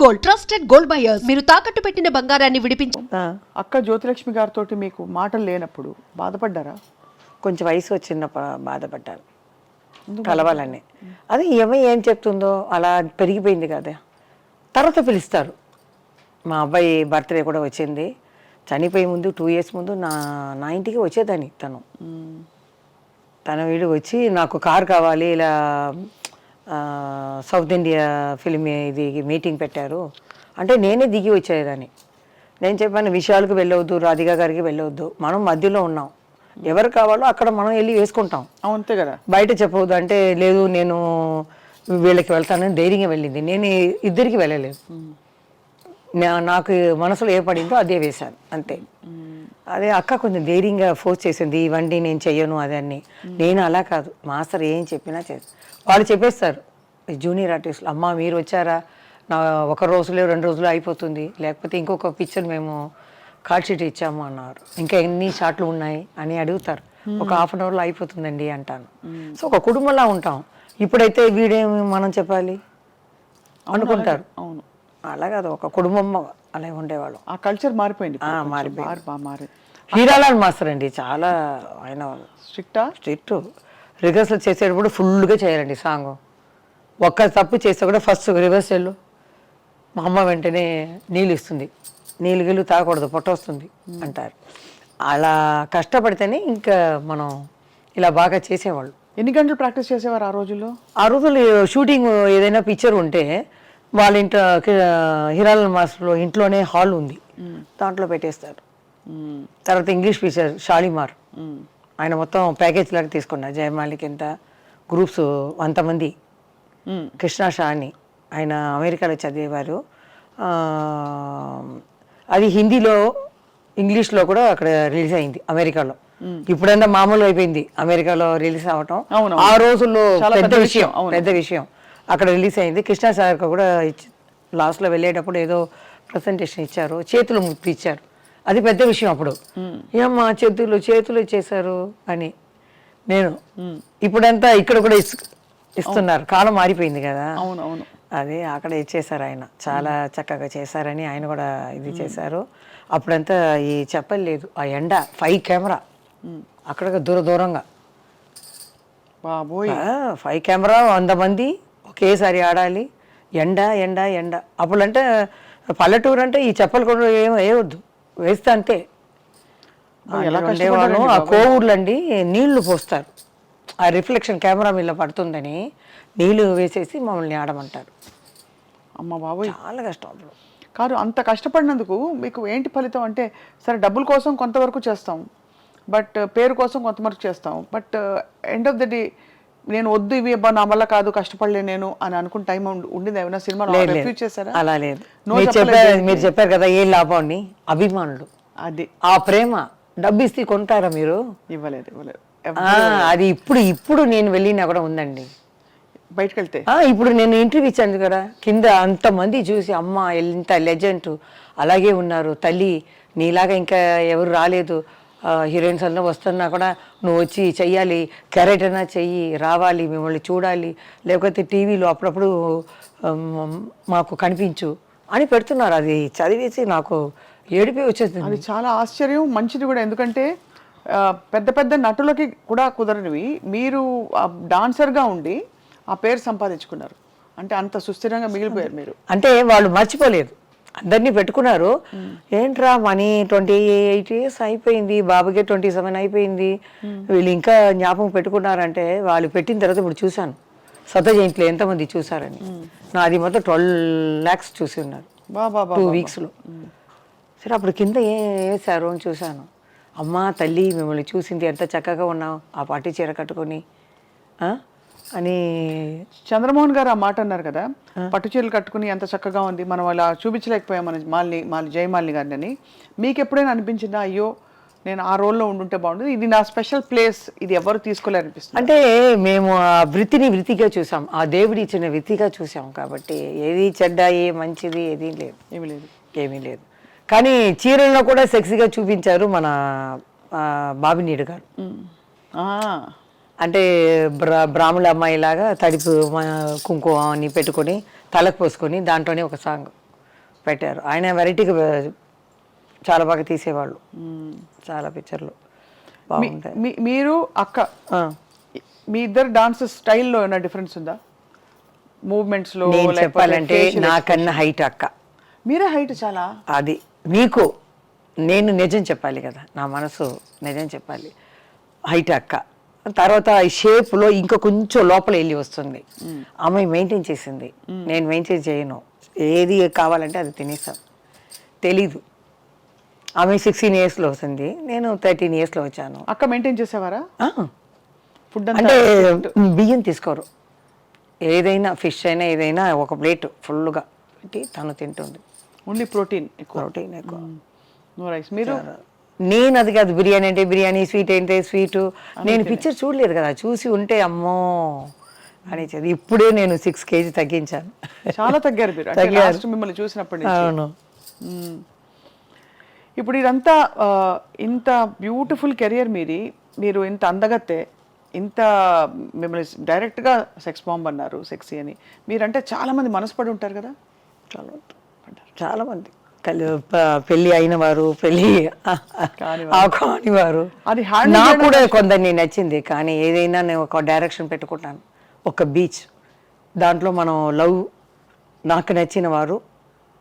Gold, trusted gold buyers. మీరు తాకట్టు పెట్టిన బంగారాన్ని విడిపించి అక్క జ్యోతిలక్ష్మి గారితో మీకు మాటలు లేనప్పుడు బాధపడ్డారా? కొంచెం వయసు వచ్చినప్పుడు బాధపడ్డాను, కలవాలని. అది ఏం చెప్తుందో అలా పెరిగిపోయింది కదా. తర్వాత పిలుస్తారు. మా అబ్బాయి బర్త్డే కూడా వచ్చింది, చనిపోయే ముందు 2 years ముందు నా ఇంటికి వచ్చేదాన్ని. తన వీడు వచ్చి నాకు కారు కావాలి, ఇలా సౌత్ ఇండియా ఫిలిం ఇది మీటింగ్ పెట్టారు అంటే నేనే దిగి వచ్చేదాన్ని. నేను చెప్పాను, విషయాలకు వెళ్ళవద్దు, రాధిక గారికి వెళ్ళవద్దు, మనం మధ్యలో ఉన్నాం, ఎవరు కావాలో అక్కడ మనం వెళ్ళి వేసుకుంటాం, అంతే కదా, బయట చెప్పవద్దు అంటే. లేదు నేను వీళ్ళకి వెళ్తానని ధైర్యంగా వెళ్ళింది. నేను ఇద్దరికి వెళ్ళలేదు, నాకు మనసులో ఏ పడిందో అదే వేశాను అంతే. అదే అక్క కొంచెం ధైర్యంగా ఫోర్స్ చేసింది, ఇవ్వండి నేను చెయ్యను అదని. నేను అలా కాదు, మాస్టర్ ఏం చెప్పినా చేస్తాను. వాళ్ళు చెప్పేస్తారు జూనియర్ ఆర్టిస్టులు, అమ్మ మీరు వచ్చారా, నా 1 రోజులో 2 రోజులు అయిపోతుంది, లేకపోతే ఇంకొక పిక్చర్ మేము కార్డ్ షీట్ ఇచ్చాము అన్నారు, ఇంకా ఎన్ని షాట్లు ఉన్నాయి అని అడుగుతారు. ఒక 1/2 hourలో అయిపోతుందండి అంటాను. సో ఒక కుటుంబంలా ఉంటాం. ఇప్పుడైతే వీడేమి మనం చెప్పాలి అనుకుంటారు. అవును, అలా కాదు, ఒక కుటుంబం అలా ఉండేవాళ్ళం. ఆ కల్చర్ మారిపోయింది. మారిపోయింది. హీరాలాల్ మాస్టర్ అండి చాలా, ఆయన స్ట్రిక్ట్. రిహర్సల్ చేసేటప్పుడు ఫుల్గా చేయాలండి సాంగ్. ఒక్క తప్పు చేస్తే కూడా ఫస్ట్ రిహర్సల్ మా అమ్మ వెంటనే నీళ్ళు ఇస్తుంది, నీళ్ళు గిల్లు తాగకూడదు పొట్ట వస్తుంది అంటారు. అలా కష్టపడితేనే ఇంకా మనం ఇలా బాగా చేసేవాళ్ళు. ఎన్ని గంటలు ప్రాక్టీస్ చేసేవారు ఆ రోజుల్లో? ఆ రోజులు షూటింగ్ ఏదైనా పిక్చర్ ఉంటే వాళ్ళ ఇంట్లో హీరాలాల్ మాస్టర్లో ఇంట్లోనే హాల్ ఉంది, దాంట్లో పెట్టేస్తారు. తర్వాత ఇంగ్లీష్ పిక్చర్ షాలిమార్, ఆయన మొత్తం ప్యాకేజ్ లాగా తీసుకున్నారు. జయమాలిక్ ఎంత గ్రూప్స్ అంతమంది. కృష్ణ షా అని ఆయన అమెరికాలో చదివేవారు. అది హిందీలో ఇంగ్లీష్లో కూడా అక్కడ రిలీజ్ అయింది అమెరికాలో. ఇప్పుడన్నా మామూలు అయిపోయింది అమెరికాలో రిలీజ్ అవటం. ఆ రోజుల్లో పెద్ద విషయం అక్కడ రిలీజ్ అయింది. కృష్ణ సార్ కూడా లాస్ట్లో వెళ్ళేటప్పుడు ఏదో ప్రజెంటేషన్ ఇచ్చారు, చేతులు ముప్పి ఇచ్చారు, అది పెద్ద విషయం అప్పుడు. ఏమ్మా చేతులు ఇచ్చేశారు అని. నేను ఇప్పుడంతా ఇక్కడ కూడా ఇస్తున్నారు, కాలం మారిపోయింది కదా. అవునవును, అదే అక్కడ ఇచ్చేసారు. ఆయన చాలా చక్కగా చేశారని ఆయన కూడా ఇది చేశారు. అప్పుడంతా ఈ చెప్పలేదు, ఆ ఎండ 5 కెమెరా అక్కడ దూరంగా, బాబోయ్ 5 కెమెరా 100 మంది ఒకేసారి ఆడాలి. ఎండ ఎండ ఎండ. అప్పుడంటే పల్లెటూరు అంటే ఈ చెప్పలు కూడా వేయవద్దు, వేస్తే అంతే. ఉండేవాళ్ళు ఆ కోవూర్లండి నీళ్లు పోస్తారు, ఆ రిఫ్లెక్షన్ కెమెరా మీద పడుతుందని నీళ్లు వేసేసి మమ్మల్ని ఆడమంటారు. అమ్మ బాబోయ్, చాలా కష్టం అప్పుడు. కాదు, అంత కష్టపడినందుకు మీకు ఏంటి ఫలితం అంటే? సరే డబ్బుల కోసం కొంతవరకు చేస్తాం, బట్ పేరు కోసం కొంతవరకు చేస్తాం, but end of the day నేను వద్దు ఇవి నా వల్ల కాదు, కష్టపడలే నేను అని అనుకున్న టైం ఉండింది ఏమైనా సినిమాలో? రిఫ్యూజ్ చేశారా? అలా లేదు. మీరు చెప్పారు కదా ఏ లాభం అని, అభిమానులు, అది ఆ ప్రేమ. డబ్బు ఇస్తే కొంటారా మీరు? ఇవ్వలేదు. అది ఇప్పుడు నేను వెళ్ళినా కూడా ఉందండి బయటకు వెళ్తే. ఇప్పుడు నేను ఇంటర్వ్యూ ఇచ్చాను కదా, కింద అంతమంది చూసి అమ్మ ఎంత లెజెండ్, అలాగే ఉన్నారు తల్లి, నీలాగా ఇంకా ఎవరు రాలేదు, హీరోయిన్స్ అన్నా వస్తున్నా కూడా నువ్వు వచ్చి చెయ్యాలి, క్యారెక్టర్ అయినా చెయ్యి, రావాలి, మిమ్మల్ని చూడాలి, లేకపోతే టీవీలో అప్పుడప్పుడు మాకు కనిపించు అని పెడుతున్నారు. అది చదివేసి నాకు ఏడిపి వచ్చేసింది. అది చాలా ఆశ్చర్యం, మంచిది కూడా. ఎందుకంటే పెద్ద నటులకి కూడా కుదరనివి మీరు డాన్సర్గా ఉండి ఆ పేరు సంపాదించుకున్నారు అంటే అంత సుస్థిరంగా మిగిలిపోయారు మీరు. అంటే వాళ్ళు మర్చిపోలేదు, అందరినీ పెట్టుకున్నారు. ఏంట్రా మనీ 28 years అయిపోయింది, బాబుకే 27 అయిపోయింది, వీళ్ళు ఇంకా జ్ఞాపకం పెట్టుకున్నారంటే వాళ్ళు పెట్టిన తర్వాత ఇప్పుడు చూశాను సత జయంతిలో ఎంతమంది చూసారని. నాది మొత్తం 12 lakhs చూసి ఉన్నారు 2 weeksలో. సరే అప్పుడు కింద వేసారు అని చూశాను. అమ్మ తల్లి మిమ్మల్ని చూసింది, ఎంత చక్కగా ఉన్నావు ఆ పార్టీ చీర కట్టుకొని అని. చంద్రమోహన్ గారు ఆ మాట అన్నారు కదా, పట్టు చీరలు కట్టుకుని ఎంత చక్కగా ఉంది, మనం అలా చూపించలేకపోయాం మన జయమాలిని గారిని అని. మీకు ఎప్పుడైనా అనిపించిందా, అయ్యో నేను ఆ రోల్లో ఉండుంటే బాగుంటుంది, ఇది నా స్పెషల్ ప్లేస్, ఇది ఎవరు తీసుకోలేరనిపిస్తుంది? అంటే మేము ఆ వృత్తిగా చూసాం, ఆ దేవుడి ఇచ్చిన వృత్తిగా చూసాం కాబట్టి ఏది చెడ్డ ఏ మంచిది ఏమీ లేదు. కానీ చీరల్లో కూడా సెక్సీగా చూపించారు మన బాబినీడు గారు. అంటే బ్రాహ్మణ అమ్మాయిలాగా తడిపు కుంకుమ అని పెట్టుకొని తలకు పోసుకొని దాంట్లోనే ఒక సాంగ్ పెట్టారు. ఆయన వెరైటీగా చాలా బాగా తీసేవాళ్ళు, చాలా పిక్చర్లు బాగుంటాయి. మీరు అక్క ఆ. మీ ఇద్దరు డాన్స్ స్టైల్లో ఏమైనా డిఫరెన్స్ ఉందా? మూవ్మెంట్స్ లో నేను లేకపోతే చెప్పాలంటే facial నాకన్నా హైట్ అక్క. మీరే హైట్ చాలా. అది మీకు నేను నిజం చెప్పాలి కదా, నా మనసు నిజం చెప్పాలి. హైట్ అక్క. తర్వాత ఈ షేప్లో ఇంకా కొంచెం లోపల వెళ్ళి వస్తుంది. అమ్మాయి మెయింటైన్ చేసింది, నేను మెయింటైన్ చేయను. ఏది కావాలంటే అది తినేస్తాను. తెలీదు. ఆమె 16 yearsలో వస్తుంది, నేను 13 yearsలో వచ్చాను. అక్క మెయింటైన్ చేసేవారా? ఫుడ్ అంటే బియ్యం తీసుకోరు, ఏదైనా ఫిష్ అయినా ఏదైనా ఒక ప్లేట్ ఫుల్గా పెట్టి తను తింటుంది. ఓన్లీ ప్రోటీన్ ఎక్కువ. ప్రోటీన్ ఎక్కువ. No rice. మీరు? నేను అది కాదు, బిర్యానీ అంటే బిర్యానీ, స్వీట్ అంటే స్వీటు. నేను పిక్చర్ చూడలేదు కదా, చూసి ఉంటే అమ్మో అనేది. ఇప్పుడే నేను 6 kg తగ్గించాను. చాలా తగ్గారు మీరు అంటే లాస్ట్ మిమ్మల్ని చూసినప్పటి నుంచి. అవును. ఇప్పుడు ఇదంతా ఇంత బ్యూటిఫుల్ కెరియర్ మీరు ఇంత అందగత్తే, ఇంత మిమ్మల్ని డైరెక్ట్గా సెక్స్ బాంబ్ అన్నారు, సెక్సీ అని. మీరంటే చాలా మంది మనసుపడి ఉంటారు కదా. చాలా మంది పెళ్ళి అయిన వారు, పెళ్ళి కానివారు. అది నాకు కూడా కొందరిని నచ్చింది. కానీ ఏదైనా నేను ఒక డైరెక్షన్ పెట్టుకుంటాను. ఒక బీచ్, దాంట్లో మనం లవ్, నాకు నచ్చిన వారు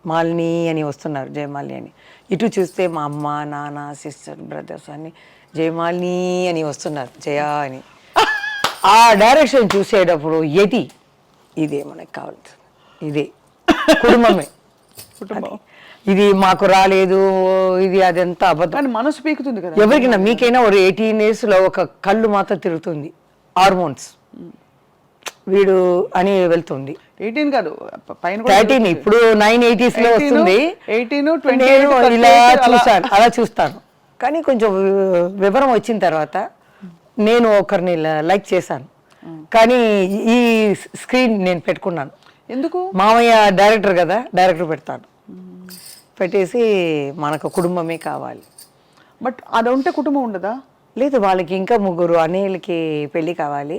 మాలిని అని వస్తున్నారు, జయమాలిని అని. ఇటు చూస్తే మా అమ్మ, నాన్న, సిస్టర్, బ్రదర్స్ అని జయమాలిని అని వస్తున్నారు, జయ అని. ఆ డైరెక్షన్ చూసేటప్పుడు ఇదే మనకు కావాలి, ఇదే కుటుంబమే. ఇది మాకు రాలేదు, ఇది అదంతా అబద్ధం. మనసు పీకుతుంది కదా ఎవరికైనా. మీకైనా ఒక 18 yearsలో ఒక కళ్ళు మాత్రం తిరుగుతుంది, హార్మోన్స్ వీడు అని వెళ్తుంది. 18 కాదు, పైన 13, ఇప్పుడు 980sలో వస్తుంది. 18, నేను ఇలా చూస్తాను, అలా చూస్తాను. కానీ కొంచెం వివరం వచ్చిన తర్వాత నేను ఒకరిని లైక్ చేశాను, కానీ ఈ స్క్రీన్ నేను పెట్టుకున్నాను. ఎందుకు? మామయ్య డైరెక్టర్ కదా, డైరెక్టర్ పెడతాను. పెట్టేసి మనకు కుటుంబమే కావాలి. బట్ అది ఉంటే కుటుంబం ఉండదా? లేదు, వాళ్ళకి ఇంకా 3 అన్నయ్యలకి పెళ్ళి కావాలి.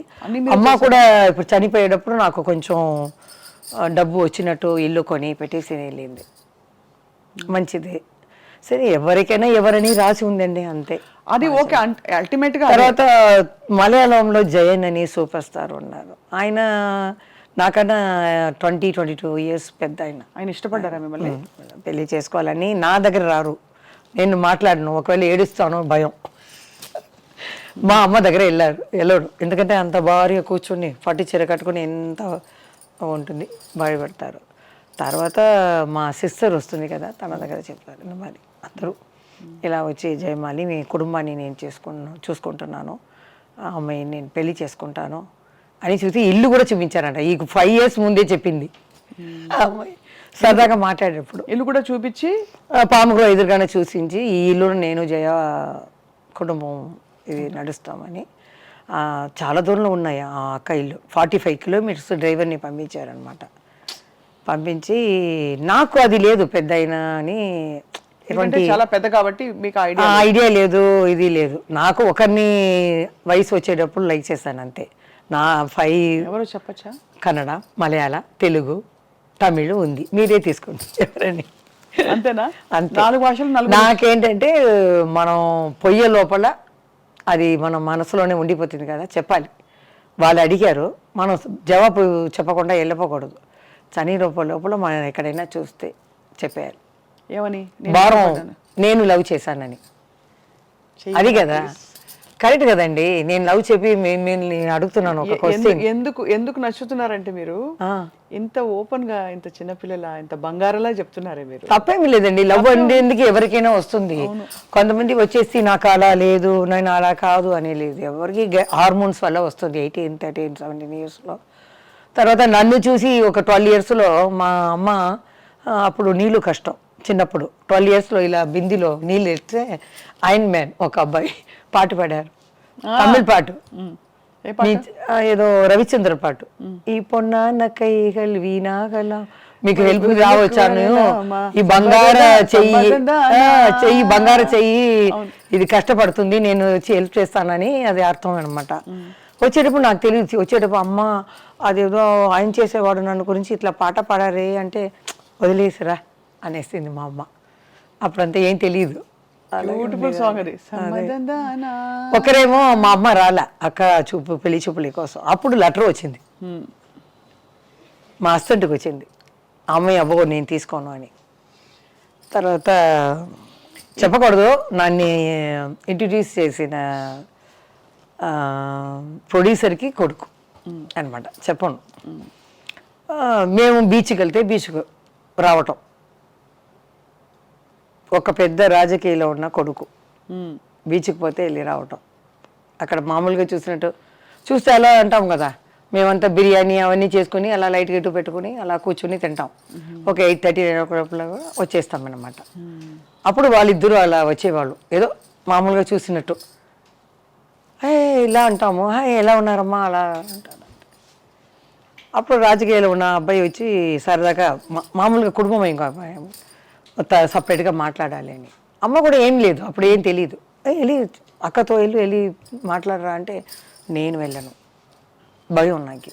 అమ్మ కూడా ఇప్పుడు చనిపోయేటప్పుడు నాకు కొంచెం డబ్బు వచ్చినట్టు ఇల్లు కొని పెట్టేసి వెళ్ళింది. మంచిది. సరే, ఎవరికైనా ఎవరని రాసి ఉందండి, అంతే. అది ఓకే. అల్టిమేట్ గా తర్వాత మలయాళంలో జయన్ అని సూపర్ స్టార్ ఉన్నారు. ఆయన నాకన్నా 22 years పెద్ద. ఆయన ఇష్టపడ్డారా మిమ్మల్ని? పెళ్లి చేసుకోవాలని. నా దగ్గర రారు, నేను మాట్లాడను, ఒకవేళ ఏడుస్తాను భయం. మా అమ్మ దగ్గర వెళ్ళాడు, ఎందుకంటే అంత భారీగా కూర్చొని పట్టు చీర కట్టుకుని ఎంత ఉంటుంది, భయపడతారు. తర్వాత మా సిస్టర్ వస్తుంది కదా, తన దగ్గర చెప్పారు మరి అందరూ ఇలా వచ్చి, జయమాలి మీ కుటుంబాన్ని నేను చూసుకుంటున్నాను, ఆ అమ్మాయిని నేను పెళ్లి చేసుకుంటాను అని చూసి ఇల్లు కూడా చూపించారంట. ఈ 5 years ముందే చెప్పింది ఆ అమ్మాయి. సరదాగా మాట్లాడేటప్పుడు ఇల్లు కూడా చూపించి, పాముగా ఎదురుగానే చూసించి, ఈ ఇల్లు నేను జయ కుటుంబం ఇది నడుస్తామని. చాలా దూరంలో ఉన్నాయి ఆ అక్క ఇల్లు, 45 kilometers డ్రైవర్ని పంపించారనమాట. పంపించి నాకు అది లేదు పెద్ద అయినా అని, చాలా పెద్ద కాబట్టి మీకు ఐడియా లేదు, ఇది లేదు. నాకు ఒకరిని వయసు వచ్చేటప్పుడు లైక్ చేశాను అంతే. నా 5 ఎవరో చెప్పచ్చా? కన్నడ, మలయాళ, తెలుగు, తమిళ్ ఉంది, మీరే తీసుకోండి ఎవరని. అంతేనా? అంతే. 4 భాషలు. నాకేంటంటే మనం పొయ్యే లోపల అది మన మనసులోనే ఉండిపోతుంది కదా, చెప్పాలి. వాళ్ళు అడిగారు, మనం జవాబు చెప్పకుండా వెళ్ళిపోకూడదు. చని లోపల మనం ఎక్కడైనా చూస్తే చెప్పేయాలి. ఏమని? భారం, నేను లవ్ చేశానని. అది కదా కరెక్ట్ కదండి. నేను లవ్ చెప్పి మిమ్మల్ని అడుగుతున్నాను ఒక క్వశ్చన్. ఎందుకు నచ్చుతున్నారంటే మీరు ఇంత ఓపెన్ గా, ఇంత చిన్నపిల్లల, ఇంత బంగారలా చెప్తున్నారే మీరు. తప్పేమీ లేదండి, లవ్ అనేందుకు ఎవరికైనా వస్తుంది. కొంతమంది వచ్చేసి నాకు అలా లేదు, నేను అలా కాదు అని లేదు. ఎవరికి హార్మోన్స్ వల్ల వస్తుంది 18, 13, 17 yearsలో. తర్వాత నన్ను చూసి ఒక 12 yearsలో మా అమ్మ, అప్పుడు నీళ్ళు కష్టం చిన్నప్పుడు, 12 yearsలో ఇలా బిందిలో నీళ్ళు ఎత్తే ఐరన్ మ్యాన్ ఒక అబ్బాయి పాట పాడారు, తమిళ పాట, ఏదో రవిచంద్ర పాట. ఈ పొన్నాన్న కైగల్ వీణాగల, మీకు హెల్ప్ రావచ్చాను, ఈ బంగార చెయ్యి బంగార చెయ్యి ఇది కష్టపడుతుంది, నేను వచ్చి హెల్ప్ చేస్తానని అది అర్థం అనమాట. వచ్చేటప్పుడు నాకు తెలియదు, వచ్చేటప్పుడు అమ్మ అదేదో ఆయన చేసేవాడు నన్ను గురించి ఇట్లా పాట పాడారే అంటే, వదిలేసిరా అనేసింది మా అమ్మ. అప్పుడంతా ఏం తెలియదు. బ్యూటిఫుల్ సాంగ్ అది. సమ్మదందానా. ఒకరేమో మా అమ్మ రాలే అక్క చూపు పెళ్లి చూపుల కోసం. అప్పుడు లెటర్ వచ్చింది, మా అసిస్టెంట్కి వచ్చింది, అమ్మాయి అబ్బో నేను తీసుకోను అని. తర్వాత చెప్పకూడదు, నన్ను ఇంట్రడ్యూస్ చేసిన ప్రొడ్యూసర్కి కొడుకు అనమాట, చెప్పను. మేము బీచ్కి వెళ్తే బీచ్కు రావటం, ఒక పెద్ద రాజకీయాల్లో ఉన్న కొడుకు బీచ్కి పోతే వెళ్ళి రావటం. అక్కడ మామూలుగా చూస్తే అలా అంటాం కదా, మేమంతా బిర్యానీ అవన్నీ చేసుకుని అలా లైట్ గిట్టు పెట్టుకుని అలా కూర్చుని తింటాం. ఒక 8:30 వచ్చేస్తాం అన్నమాట. అప్పుడు వాళ్ళిద్దరూ అలా వచ్చేవాళ్ళు, ఏదో మామూలుగా చూసినట్టు. ఇలా అంటాము, ఎలా ఉన్నారమ్మా అలా అంటారు. అప్పుడు రాజకీయాల్లో ఉన్న అబ్బాయి వచ్చి సరదాగా మామూలుగా కుటుంబం ఇంకా సపరేట్గా మాట్లాడాలి అని. అమ్మ కూడా ఏం లేదు, అప్పుడు ఏం తెలియదు. వెళ్ళి అక్కతో వెళ్ళి మాట్లాడరా అంటే నేను వెళ్ళను, భయం నాకు.